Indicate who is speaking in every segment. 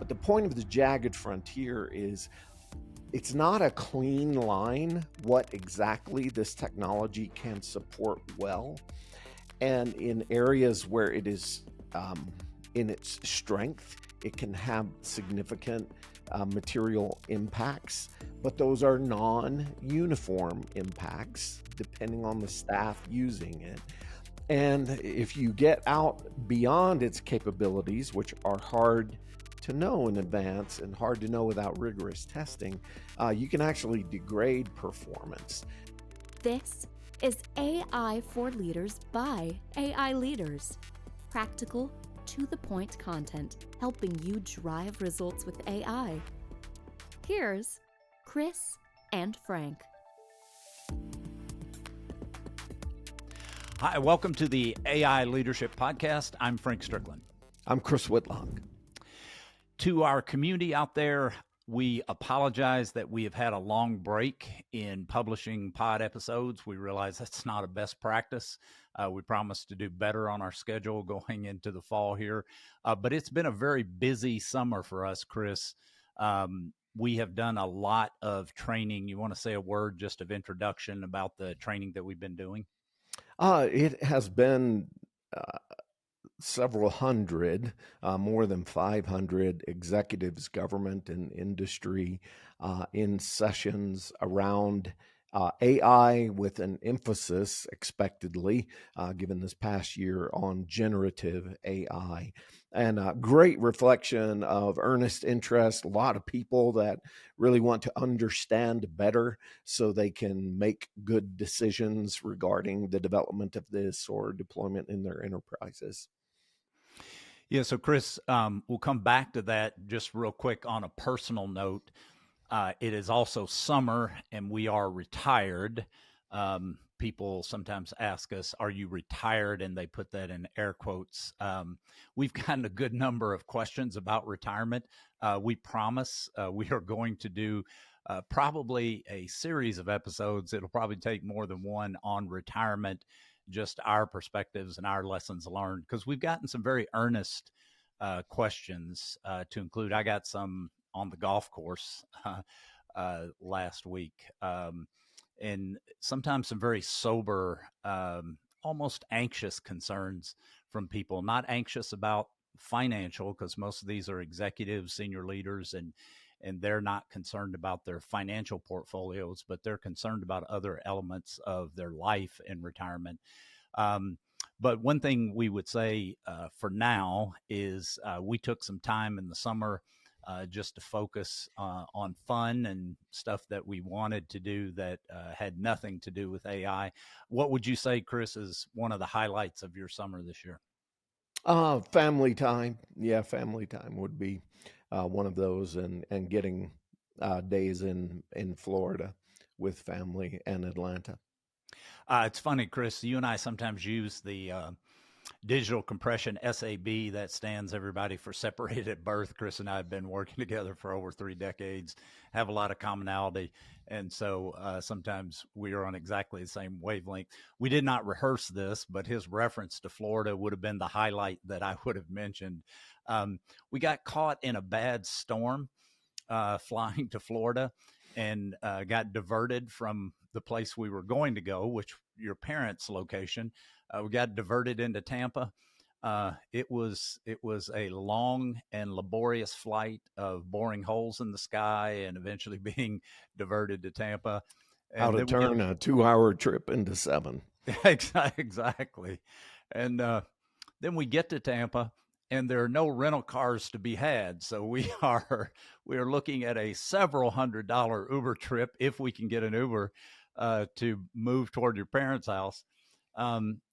Speaker 1: But the point of the jagged frontier is it's not a clean line what exactly this technology can support well. And in areas where it is in its strength, it can have significant material impacts, but those are non-uniform impacts depending on the staff using it. And if you get out beyond its capabilities, which are hard to know in advance and hard to know without rigorous testing, you can actually degrade performance.
Speaker 2: This is AI for Leaders by AI Leaders. Practical, to-the-point content helping you drive results with AI. Here's Chris and Frank.
Speaker 3: Hi, welcome to the AI Leadership Podcast. I'm Frank Strickland.
Speaker 1: I'm Chris Whitlock.
Speaker 3: To our community out there, we apologize that we have had a long break in publishing pod episodes. We realize that's not a best practice. We promise to do better on our schedule going into the fall here. But it's been a very busy summer for us, Chris. We have done a lot of training. You want to say a word just of introduction about the training that we've been doing?
Speaker 1: It has been several hundred, more than 500 executives, government and industry in sessions around AI, with an emphasis, expectedly, given this past year, on generative AI. And a great reflection of earnest interest, a lot of people that really want to understand better so they can make good decisions regarding the development of this or deployment in their enterprises.
Speaker 3: Yeah, so Chris, we'll come back to that just real quick on a personal note. It is also summer and we are retired. People sometimes ask us, are you retired? And they put that in air quotes. We've gotten a good number of questions about retirement. We promise we are going to do probably a series of episodes. It'll probably take more than one on retirement, just our perspectives and our lessons learned, because we've gotten some very earnest questions to include. I got some on the golf course last week, and sometimes some very sober, almost anxious concerns from people. Not anxious about financial, because most of these are executives, senior leaders, and they're not concerned about their financial portfolios, but they're concerned about other elements of their life in retirement. But one thing we would say for now is we took some time in the summer just to focus on fun and stuff that we wanted to do that had nothing to do with AI. What would you say, Chris, is one of the highlights of your summer this year?
Speaker 1: Family time. Yeah, family time would be one of those, and getting days in Florida with family and Atlanta.
Speaker 3: It's funny, Chris, you and I sometimes use the digital compression SAB, that stands, everybody, for separated at birth. Chris and I have been working together for over 3 decades, have a lot of commonality. And so sometimes we are on exactly the same wavelength. We did not rehearse this, but his reference to Florida would have been the highlight that I would have mentioned. We got caught in a bad storm flying to Florida, and got diverted from the place we were going to go, which your parents' location. We got diverted into Tampa. It was a long and laborious flight of boring holes in the sky and eventually being diverted to Tampa. And
Speaker 1: how to turn a 2-hour trip into 7.
Speaker 3: Exactly. And then we get to Tampa, and there are no rental cars to be had. So we are looking at a several $100 Uber trip, if we can get an Uber, to move toward your parents' house.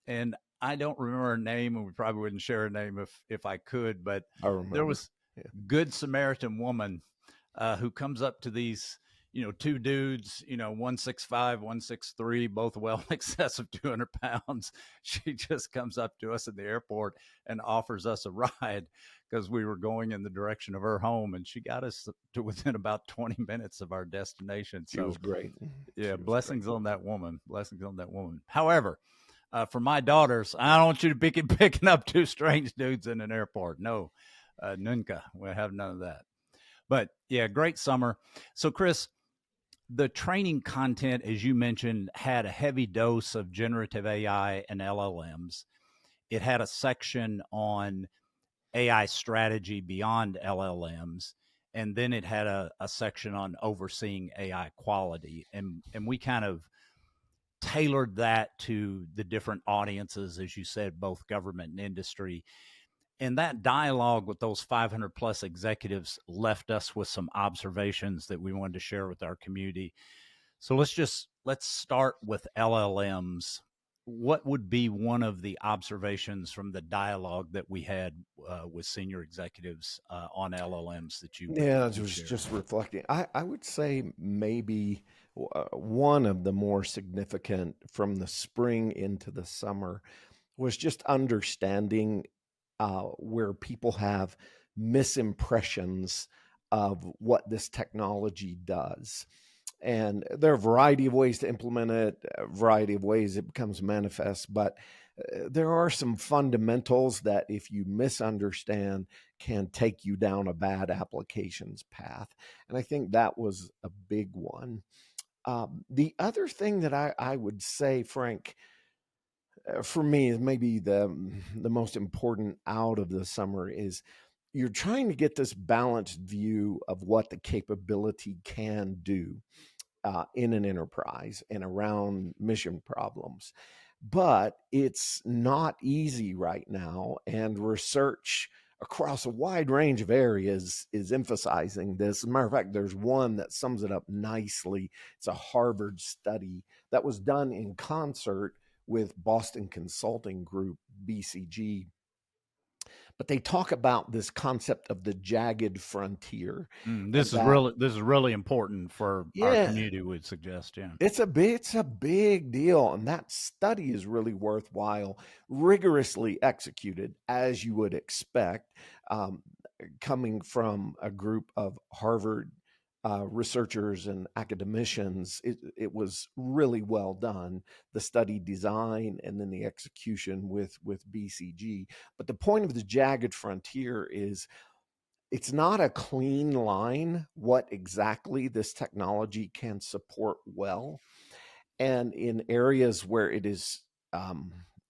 Speaker 3: And I don't remember her name, and we probably wouldn't share her name if I could, but there was a Good Samaritan woman who comes up to these, 2 dudes, 165, 163, both well in excess of 200 pounds. She just comes up to us at the airport and offers us a ride because we were going in the direction of her home, and she got us to within about 20 minutes of our destination.
Speaker 1: She was great.
Speaker 3: Yeah, blessings on that woman. Blessings on that woman. However, for my daughters, I don't want you to be picking up 2 strange dudes in an airport. No, Nunca. We have none of that. But yeah, great summer. So, Chris, the training content, as you mentioned, had a heavy dose of generative AI and LLMs. It had a section on AI strategy beyond LLMs. And then it had a section on overseeing AI quality. And we kind of tailored that to the different audiences, as you said, both government and industry. And that dialogue with those 500 plus executives left us with some observations that we wanted to share with our community. So let's start with LLMs. What would be one of the observations from the dialogue that we had with senior executives on LLMs that you
Speaker 1: Yeah, I
Speaker 3: would
Speaker 1: was
Speaker 3: share?
Speaker 1: just reflecting. I would say maybe one of the more significant from the spring into the summer was just understanding where people have misimpressions of what this technology does. And there are a variety of ways to implement it, a variety of ways it becomes manifest, but there are some fundamentals that if you misunderstand can take you down a bad applications path. And I think that was a big one. The other thing that I would say, Frank, for me is maybe the most important out of the summer is you're trying to get this balanced view of what the capability can do in an enterprise and around mission problems. But it's not easy right now, and research across a wide range of areas is emphasizing this. As a matter of fact, there's one that sums it up nicely. It's a Harvard study that was done in concert with Boston Consulting Group, BCG. But they talk about this concept of the jagged frontier, and
Speaker 3: This is really important for our
Speaker 1: yeah,
Speaker 3: community, would suggest. Yeah.
Speaker 1: it's a big deal, and that study is really worthwhile, rigorously executed, as you would expect, um, coming from a group of Harvard researchers and academicians. It was really well done, the study design and then the execution with BCG. But the point of the jagged frontier is it's not a clean line what exactly this technology can support well. And in areas where it is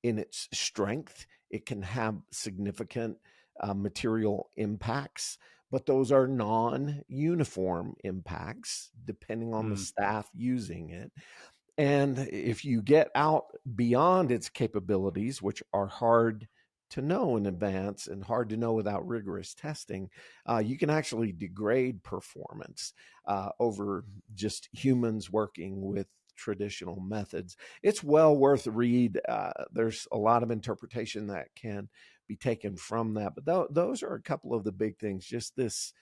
Speaker 1: in its strength, it can have significant material impacts, but those are non uniform impacts depending on the
Speaker 3: Mm.
Speaker 1: staff using it. And if you get out beyond its capabilities, which are hard to know in advance and hard to know without rigorous testing, you can actually degrade performance over just humans working with traditional methods. It's well worth a read. There's a lot of interpretation that can be taken from that, but those are a couple of the big things. Just this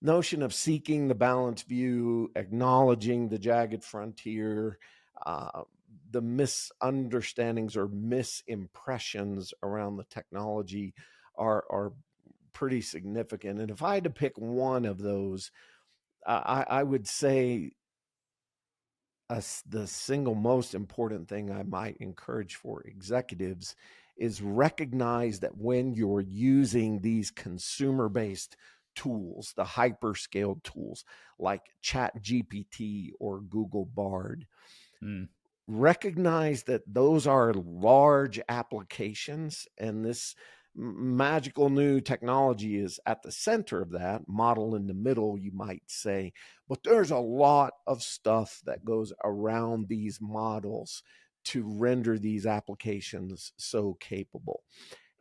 Speaker 1: notion of seeking the balanced view, acknowledging the jagged frontier, uh, the misunderstandings or misimpressions around the technology are pretty significant. And if I had to pick one of those, I would say the single most important thing I might encourage for executives is recognize that when you're using these consumer based tools, the hyperscale tools like ChatGPT or Google Bard,
Speaker 3: Mm.
Speaker 1: recognize that those are large applications, and this magical new technology is at the center of that model in the middle, you might say. But there's a lot of stuff that goes around these models to render these applications so capable.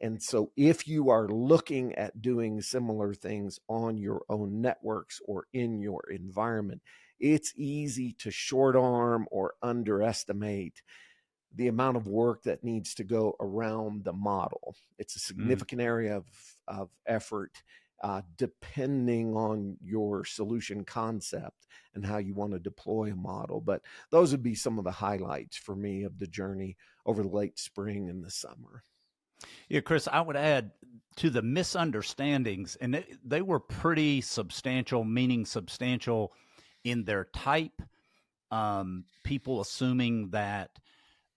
Speaker 1: And so, if you are looking at doing similar things on your own networks or in your environment, it's easy to short arm or underestimate the amount of work that needs to go around the model. It's a
Speaker 3: Mm.
Speaker 1: significant area of effort, depending on your solution concept and how you want to deploy a model. But those would be some of the highlights for me of the journey over the late spring and the summer.
Speaker 3: Yeah, Chris, I would add to the misunderstandings, and they were pretty substantial, meaning substantial in their type. People assuming that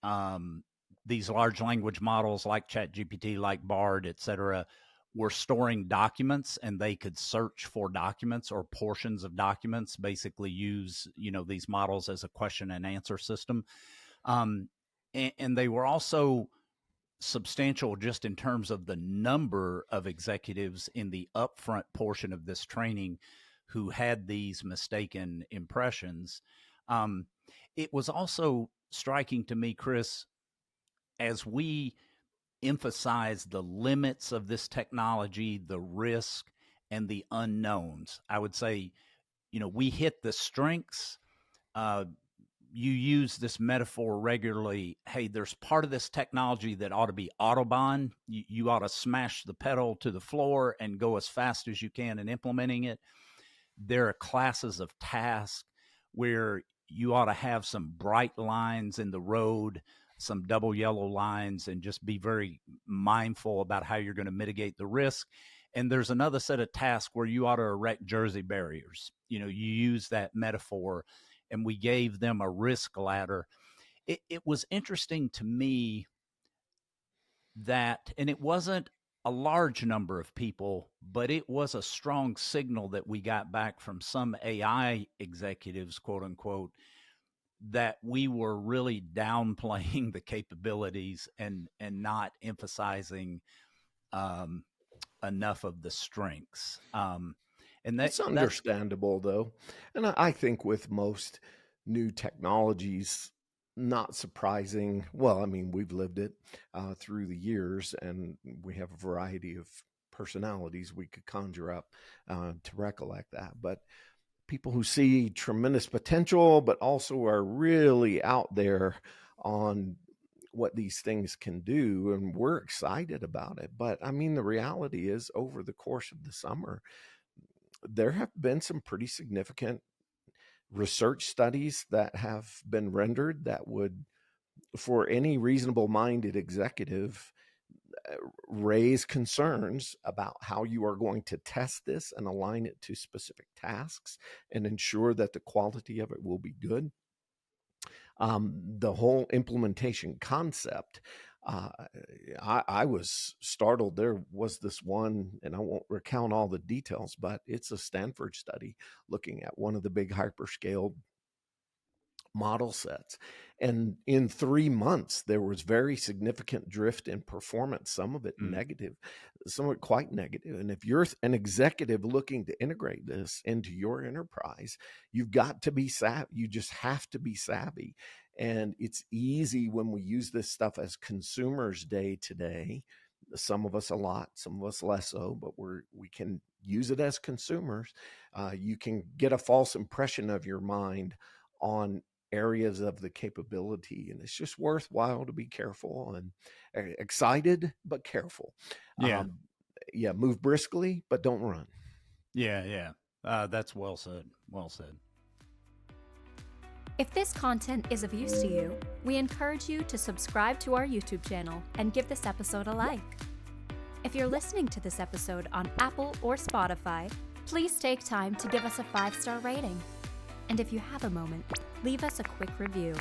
Speaker 3: um, these large language models like ChatGPT, like Bard, et cetera, were storing documents, and they could search for documents or portions of documents, basically use, these models as a question and answer system. And they were also substantial just in terms of the number of executives in the upfront portion of this training who had these mistaken impressions. It was also striking to me, Chris, as we emphasize the limits of this technology, the risk, and the unknowns. I would say, we hit the strengths. You use this metaphor regularly. Hey, there's part of this technology that ought to be Autobahn. You ought to smash the pedal to the floor and go as fast as you can in implementing it. There are classes of tasks where you ought to have some bright lines in the road, some double yellow lines, and just be very mindful about how you're going to mitigate the risk. And there's another set of tasks where you ought to erect Jersey barriers. You use that metaphor, and we gave them a risk ladder. It was interesting to me that, and it wasn't a large number of people, but it was a strong signal that we got back from some AI executives, quote unquote, that we were really downplaying the capabilities and not emphasizing enough of the strengths. And
Speaker 1: It's understandable, though. And I think with most new technologies, not surprising. Well, I mean, we've lived it through the years, and we have a variety of personalities we could conjure up to recollect that. But people who see tremendous potential, but also are really out there on what these things can do, and we're excited about it. But I mean, the reality is, over the course of the summer, there have been some pretty significant research studies that have been rendered that would, for any reasonable minded executive, raise concerns about how you are going to test this and align it to specific tasks and ensure that the quality of it will be good. The whole implementation concept, I was startled. There was this one, and I won't recount all the details, but it's a Stanford study looking at one of the big hyperscale model sets. And in 3 months, there was very significant drift in performance, some of it negative, some of it quite negative. And if you're an executive looking to integrate this into your enterprise, you've got to be savvy. You just have to be savvy. And it's easy when we use this stuff as consumers day to day. Some of us a lot, some of us less so, but we can use it as consumers. You can get a false impression of your mind on areas of the capability, and it's just worthwhile to be careful and excited but careful. Move briskly but don't run.
Speaker 3: That's well said.
Speaker 2: If this content is of use to you, we encourage you to subscribe to our YouTube channel and give this episode a like. If you're listening to this episode on Apple or Spotify, please take time to give us a 5-star rating. And if you have a moment, leave us a quick review.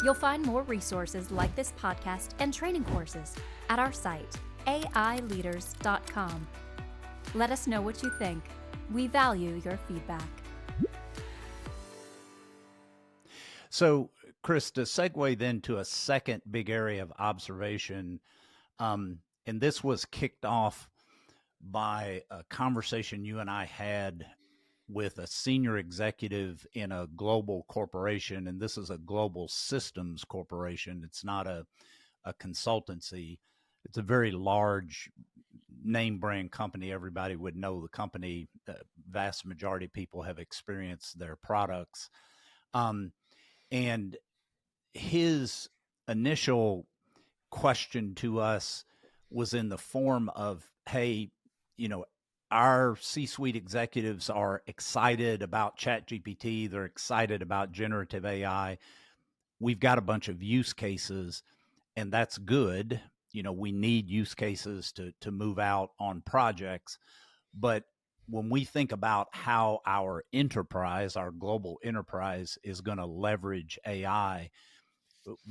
Speaker 2: You'll find more resources like this podcast and training courses at our site, aileaders.com. Let us know what you think. We value your feedback.
Speaker 3: So, Chris, to segue then to a second big area of observation, and this was kicked off by a conversation you and I had with a senior executive in a global corporation, and this is a global systems corporation. It's not a consultancy. It's a very large name brand company. Everybody would know the company. The vast majority of people have experienced their products. And his initial question to us was in the form of, hey, our C-suite executives are excited about ChatGPT. They're excited about generative AI. We've got a bunch of use cases, and that's good. We need use cases to move out on projects. But when we think about how our enterprise, our global enterprise, is going to leverage AI,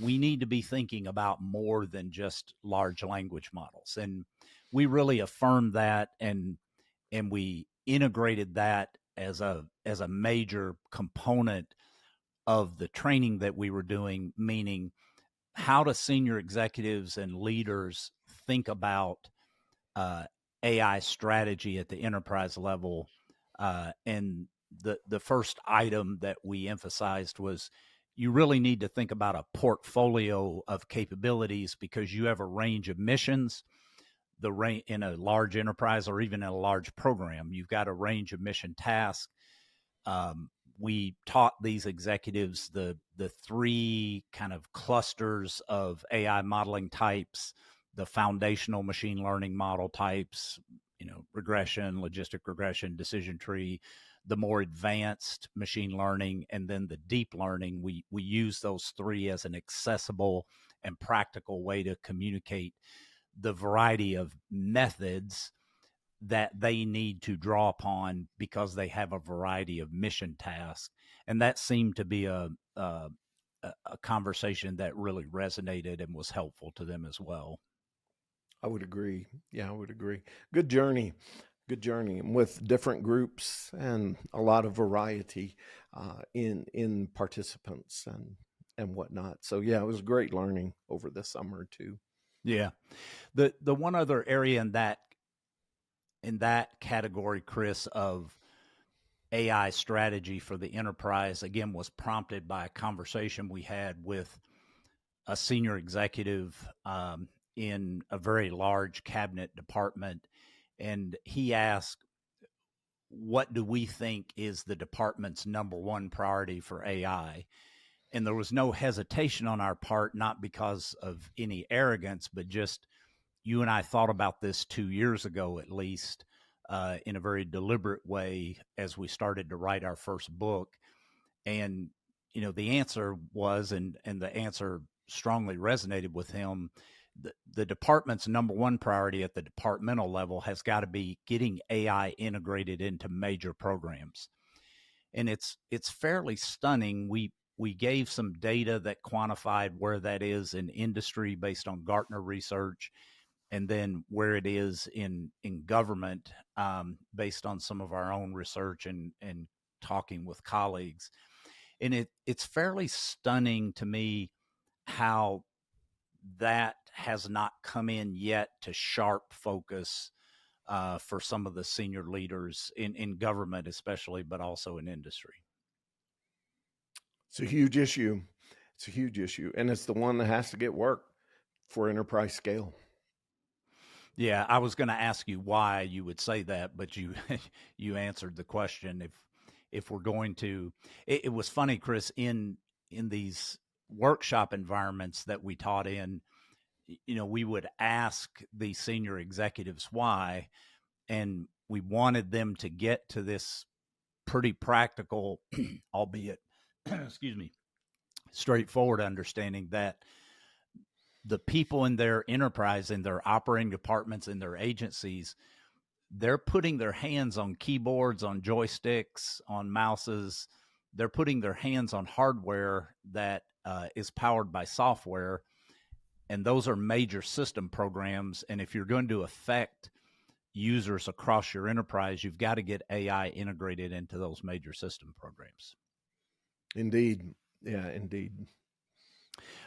Speaker 3: we need to be thinking about more than just large language models. And we really affirmed that, and we integrated that as a major component of the training that we were doing, meaning how do senior executives and leaders think about AI strategy at the enterprise level. And the first item that we emphasized was you really need to think about a portfolio of capabilities, because you have a range of missions. In a large enterprise or even in a large program, you've got a range of mission tasks. We taught these executives the three kind of clusters of AI modeling types: the foundational machine learning model types, regression, logistic regression, decision tree, the more advanced machine learning, and then the deep learning. We use those three as an accessible and practical way to communicate the variety of methods that they need to draw upon, because they have a variety of mission tasks. And that seemed to be a conversation that really resonated and was helpful to them as well.
Speaker 1: I would agree. Yeah, I would agree. Good journey. Good journey with different groups and a lot of variety in participants and whatnot. So yeah, it was great learning over the summer too.
Speaker 3: Yeah. The one other area in that category, Chris, of AI strategy for the enterprise, again, was prompted by a conversation we had with a senior executive in a very large cabinet department. And he asked, what do we think is the department's number one priority for AI? And there was no hesitation on our part, not because of any arrogance, but just you and I thought about this 2 years ago, at least, in a very deliberate way as we started to write our first book. And, the answer was, and the answer strongly resonated with him, the department's number one priority at the departmental level has got to be getting AI integrated into major programs. And it's fairly stunning. We gave some data that quantified where that is in industry based on Gartner research, and then where it is in government based on some of our own research and talking with colleagues. And it's fairly stunning to me how that has not come in yet to sharp focus for some of the senior leaders in government especially, but also in industry.
Speaker 1: It's a huge issue. It's a huge issue. And it's the one that has to get work for enterprise scale.
Speaker 3: Yeah, I was going to ask you why you would say that, but you you answered the question. If we're going to, it was funny, Chris, in these workshop environments that we taught in, we would ask the senior executives why, and we wanted them to get to this pretty practical, albeit, excuse me, straightforward understanding that the people in their enterprise, in their operating departments, in their agencies, they're putting their hands on keyboards, on joysticks, on mouses. They're putting their hands on hardware that is powered by software. And those are major system programs. And if you're going to affect users across your enterprise, you've got to get AI integrated into those major system programs.
Speaker 1: Indeed. Yeah, indeed.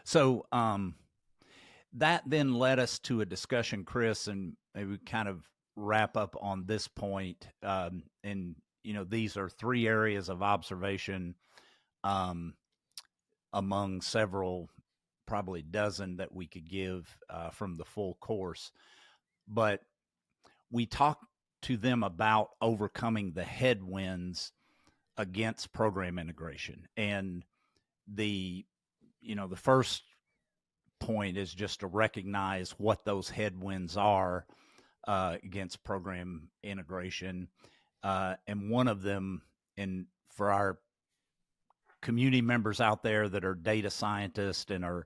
Speaker 3: So, that then led us to a discussion, Chris, and maybe kind of wrap up on this point. And, these are three areas of observation among several, probably dozen that we could give from the full course. But we talked to them about overcoming the headwinds against program integration. And the first point is just to recognize what those headwinds are against program integration. And one of them, and for our community members out there that are data scientists and are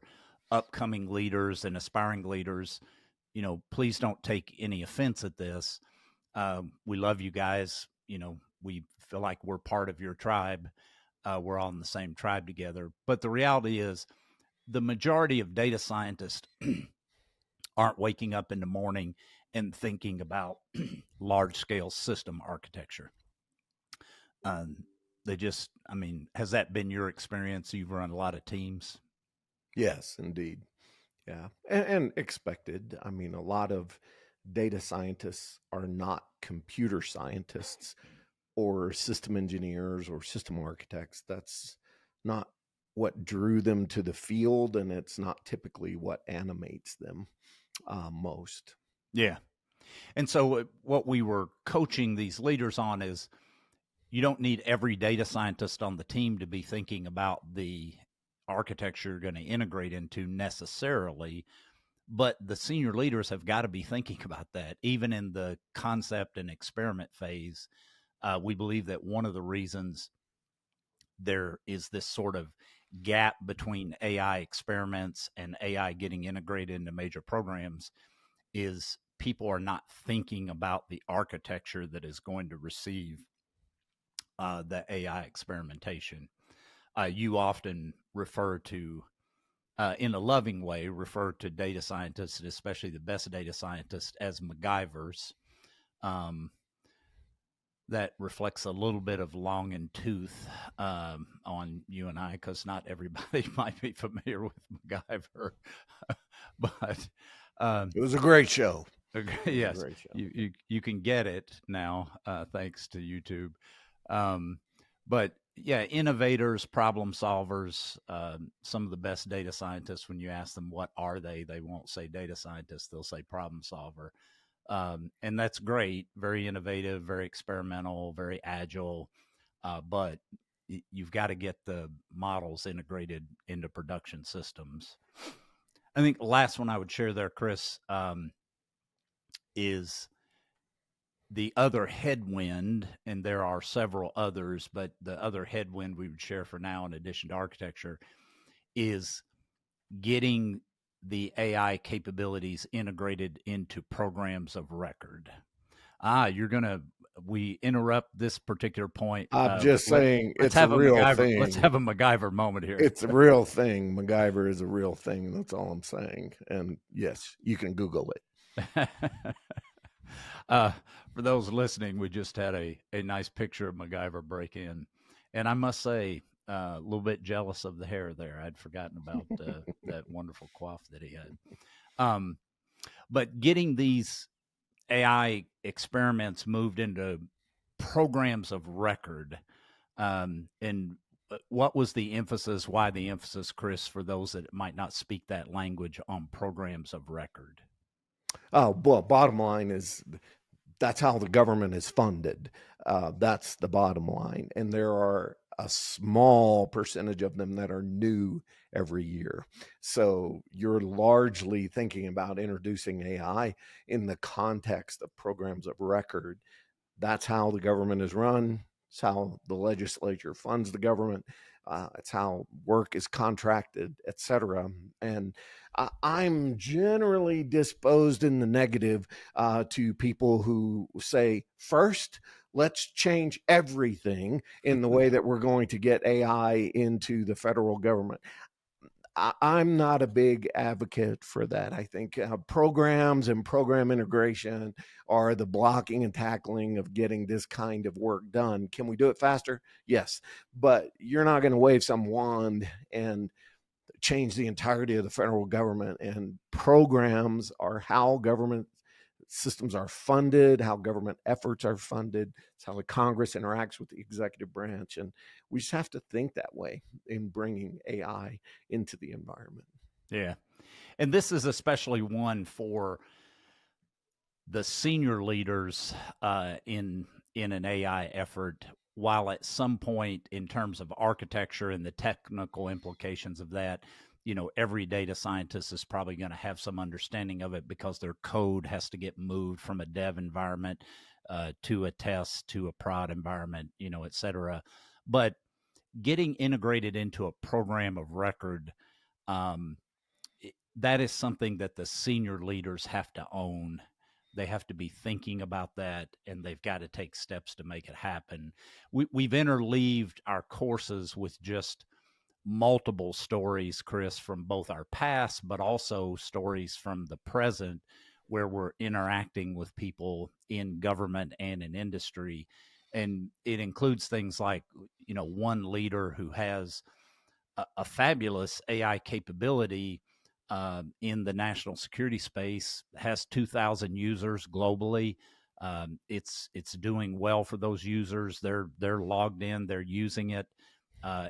Speaker 3: upcoming leaders and aspiring leaders, please don't take any offense at this. We love you guys. We feel like we're part of your tribe. We're all in the same tribe together. But the reality is, the majority of data scientists aren't waking up in the morning in thinking about large scale system architecture. Has that been your experience? You've run a lot of teams.
Speaker 1: Yes, indeed. Yeah. And expected. I mean, a lot of data scientists are not computer scientists or system engineers or system architects. That's not what drew them to the field, and it's not typically what animates them most.
Speaker 3: Yeah. And so what we were coaching these leaders on is you don't need every data scientist on the team to be thinking about the architecture you're going to integrate into necessarily, but the senior leaders have got to be thinking about that, even in the concept and experiment phase. We believe that one of the reasons there is this sort of gap between AI experiments and AI getting integrated into major programs is people are not thinking about the architecture that is going to receive the AI experimentation. You often refer to, in a loving way, refer to data scientists, especially the best data scientists, as MacGyvers. That reflects a little bit of long and tooth on you and I, because not everybody might be familiar with MacGyver. But
Speaker 1: it was a great show.
Speaker 3: Yes, great show. You can get it now thanks to YouTube. But yeah, innovators, problem solvers, some of the best data scientists, when you ask them what are they won't say data scientists, they'll say problem solver. And that's great, very innovative, very experimental, very agile, but you've got to get the models integrated into production systems. I think the last one I would share there, Chris, is the other headwind, and there are several others, but the other headwind we would share for now, in addition to architecture, is getting the AI capabilities integrated into programs of record. We interrupt this particular point.
Speaker 1: I'm just saying it's a real thing.
Speaker 3: Let's have a MacGyver moment here.
Speaker 1: It's a real thing. MacGyver is a real thing. That's all I'm saying. And yes, you can Google it.
Speaker 3: For those listening, we just had a nice picture of MacGyver break in. And I must say, a little bit jealous of the hair there. I'd forgotten about that wonderful coif that he had. But getting these AI experiments moved into programs of record, and what was the emphasis? Why the emphasis, Chris, for those that might not speak that language, on programs of record?
Speaker 1: Oh, well, bottom line is that's how the government is funded. That's the bottom line. And there are a small percentage of them that are new every year. So you're largely thinking about introducing AI in the context of programs of record. That's how the government is run. It's how the legislature funds the government. It's how work is contracted, etc. And I'm generally disposed in the negative to people who say, first, let's change everything in the way that we're going to get AI into the federal government. I'm not a big advocate for that. I think programs and program integration are the blocking and tackling of getting this kind of work done. Can we do it faster? Yes. But you're not going to wave some wand and change the entirety of the federal government. And programs are how government systems are funded, how government efforts are funded. It's how the Congress interacts with the executive branch. And we just have to think that way in bringing AI into the environment.
Speaker 3: Yeah. And this is especially one for the senior leaders in an AI effort, while at some point in terms of architecture and the technical implications of that, every data scientist is probably going to have some understanding of it because their code has to get moved from a dev environment to a test, to a prod environment, et cetera. But getting integrated into a program of record, that is something that the senior leaders have to own. They have to be thinking about that, and they've got to take steps to make it happen. We've interleaved our courses with just multiple stories, Chris, from both our past, but also stories from the present, where we're interacting with people in government and in industry. And it includes things like, one leader who has a fabulous AI capability in the national security space, has 2,000 users globally. It's doing well for those users. They're logged in. They're using it.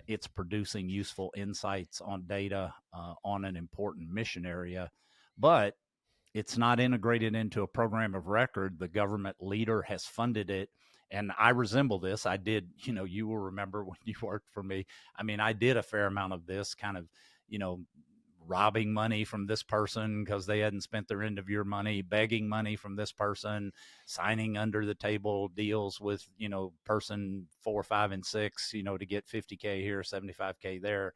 Speaker 3: It's producing useful insights on data on an important mission area, but it's not integrated into a program of record. The government leader has funded it. And I resemble this. I did, you will remember when you worked for me. I mean, I did a fair amount of this kind of, robbing money from this person because they hadn't spent their end of year money, begging money from this person, signing under the table deals with, person 4, 5, and 6, to get 50K here, 75K there.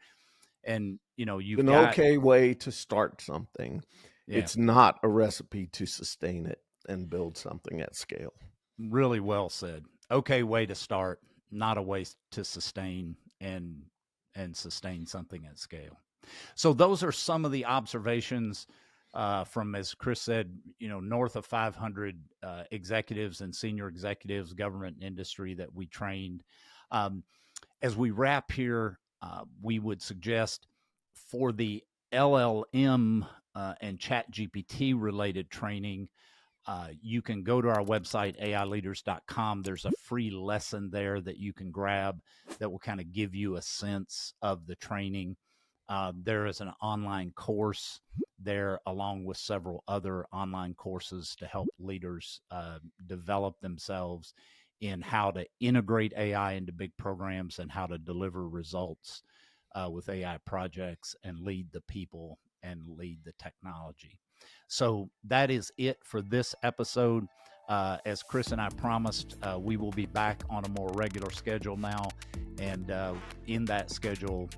Speaker 3: And, you've
Speaker 1: an
Speaker 3: got
Speaker 1: okay way to start something.
Speaker 3: Yeah.
Speaker 1: It's not a recipe to sustain it and build something at scale.
Speaker 3: Really well said. Okay way to start, not a way to sustain and sustain something at scale. So those are some of the observations from, as Chris said, north of 500 executives and senior executives, government and industry that we trained. As we wrap here, we would suggest for the LLM and ChatGPT related training, you can go to our website, aileaders.com. There's a free lesson there that you can grab that will kind of give you a sense of the training. There is an online course there, along with several other online courses to help leaders develop themselves in how to integrate AI into big programs and how to deliver results with AI projects and lead the people and lead the technology. So that is it for this episode. As Chris and I promised, we will be back on a more regular schedule now. And in that schedule,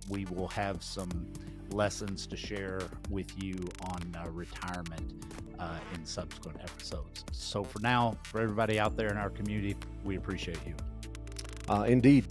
Speaker 3: we will have some lessons to share with you on retirement in subsequent episodes. So for now, for everybody out there in our community, we appreciate you.
Speaker 1: Indeed.